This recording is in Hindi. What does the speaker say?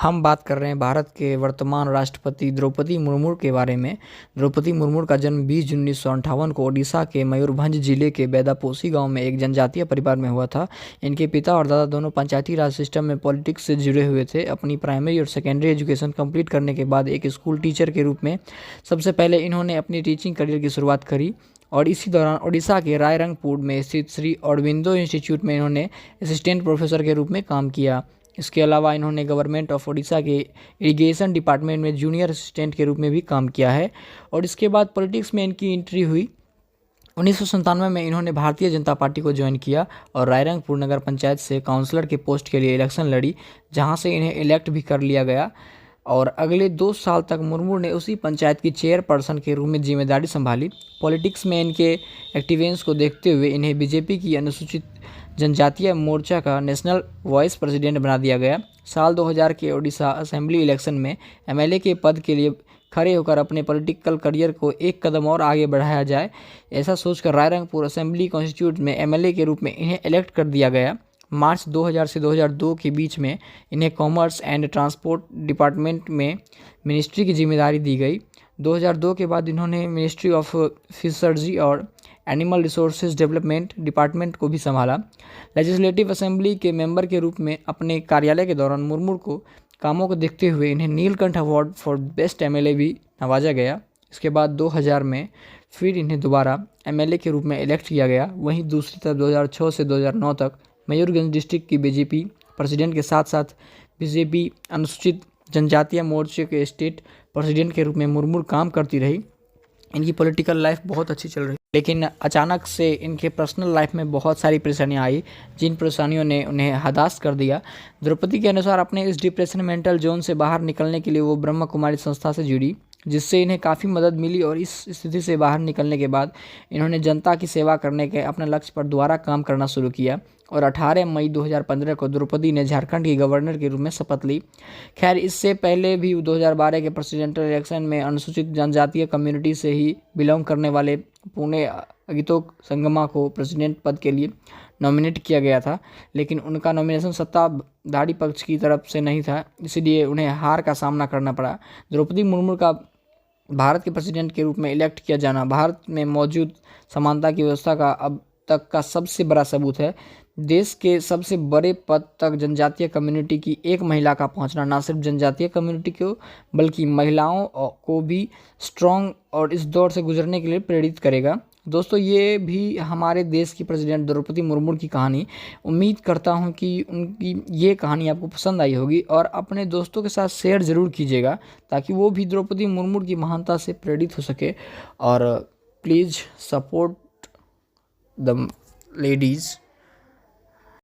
हम बात कर रहे हैं भारत के वर्तमान राष्ट्रपति द्रौपदी मुर्मू के बारे में। द्रौपदी मुर्मू का जन्म 20 जून 1958 को ओडिशा के मयूरभंज जिले के बेदापोसी गांव में एक जनजातीय परिवार में हुआ था। इनके पिता और दादा दोनों पंचायती राज सिस्टम में पॉलिटिक्स से जुड़े हुए थे। अपनी प्राइमरी और सेकेंडरी एजुकेशन कंप्लीट करने के बाद एक स्कूल टीचर के रूप में सबसे पहले इन्होंने अपनी टीचिंग करियर की शुरुआत करी और इसी दौरान ओडिशा के रायरंगपुर में स्थित श्री अरबिंदो इंस्टीट्यूट में इन्होंने असिस्टेंट प्रोफेसर के रूप में काम किया। इसके अलावा इन्होंने गवर्नमेंट ऑफ ओडिशा के इरिगेशन डिपार्टमेंट में जूनियर असिस्टेंट के रूप में भी काम किया है और इसके बाद पॉलिटिक्स में इनकी एंट्री हुई। 1997 में इन्होंने भारतीय जनता पार्टी को ज्वाइन किया और रायरंगपुर नगर पंचायत से काउंसलर के पोस्ट के लिए इलेक्शन लड़ी, जहां से इन्हें इलेक्ट भी कर लिया गया और अगले 2 साल तक मुर्मू ने उसी पंचायत की चेयरपर्सन के रूप में जिम्मेदारी संभाली। पॉलिटिक्स में इनके एक्टिवेंस को देखते हुए इन्हें बीजेपी की अनुसूचित जनजातीय मोर्चा का नेशनल वाइस प्रेसिडेंट बना दिया गया। साल 2000 के ओडिशा असेंबली इलेक्शन में एमएलए के पद के लिए खड़े होकर अपने पॉलिटिकल करियर को एक कदम और आगे बढ़ाया जाए, ऐसा सोचकर रायरंगपुर असेंबली कॉन्स्टिट्यूट में एमएलए के रूप में इन्हें इलेक्ट कर दिया गया। मार्च 2000 से 2002 के बीच में इन्हें कॉमर्स एंड ट्रांसपोर्ट डिपार्टमेंट में मिनिस्ट्री की जिम्मेदारी दी गई। 2002 के बाद इन्होंने मिनिस्ट्री ऑफ फिशर्जी और एनिमल रिसोर्सेज डेवलपमेंट डिपार्टमेंट को भी संभाला। लेजिस्लेटिव असेंबली के मेंबर के रूप में अपने कार्यालय के दौरान मुर्मू को कामों को देखते हुए इन्हें Neelkanth award for best MLA भी नवाजा गया। इसके बाद 2000 में फिर इन्हें दोबारा एमएलए के रूप में इलेक्ट किया गया। वहीं दूसरी तरफ 2006 से 2009 तक मयूरभंज डिस्ट्रिक्ट की बीजेपी प्रेसिडेंट के साथ साथ बीजेपी अनुसूचित जनजातीय मोर्चे के स्टेट प्रेसिडेंट के रूप में मुर्मू काम करती रही। इनकी पॉलिटिकल लाइफ बहुत अच्छी चल रही, लेकिन अचानक से इनके पर्सनल लाइफ में बहुत सारी परेशानियां आई, जिन परेशानियों ने उन्हें हताश कर दिया। द्रौपदी के अनुसार अपने इस डिप्रेशन मेंटल जोन से बाहर निकलने के लिए वो ब्रह्म कुमारी संस्था से जुड़ी, जिससे इन्हें काफ़ी मदद मिली और इस स्थिति से बाहर निकलने के बाद इन्होंने जनता की सेवा करने के अपने लक्ष्य पर दोबारा काम करना शुरू किया और 18 मई 2015 को द्रौपदी ने झारखंड की गवर्नर के रूप में शपथ ली। खैर, इससे पहले भी 2012 के प्रेसिडेंशियल इलेक्शन में अनुसूचित जनजातीय कम्युनिटी से ही बिलोंग करने वाले पुणे अगितोक संगमा को प्रेसिडेंट पद के लिए नॉमिनेट किया गया था, लेकिन उनका नॉमिनेशन सत्ताधारी पक्ष की तरफ से नहीं था, इसलिए उन्हें हार का सामना करना पड़ा। द्रौपदी मुर्मू का भारत के प्रेसिडेंट के रूप में इलेक्ट किया जाना भारत में मौजूद समानता की व्यवस्था का अब तक का सबसे बड़ा सबूत है। देश के सबसे बड़े पद तक जनजातीय कम्युनिटी की एक महिला का पहुंचना न सिर्फ जनजातीय कम्युनिटी को बल्कि महिलाओं को भी स्ट्रॉन्ग और इस दौर से गुजरने के लिए प्रेरित करेगा। दोस्तों, ये भी हमारे देश की प्रेसिडेंट द्रौपदी मुर्मू की कहानी। उम्मीद करता हूं कि उनकी ये कहानी आपको पसंद आई होगी और अपने दोस्तों के साथ शेयर ज़रूर कीजिएगा ताकि वो भी द्रौपदी मुर्मू की महानता से प्रेरित हो सके। और प्लीज़ सपोर्ट द लेडीज़।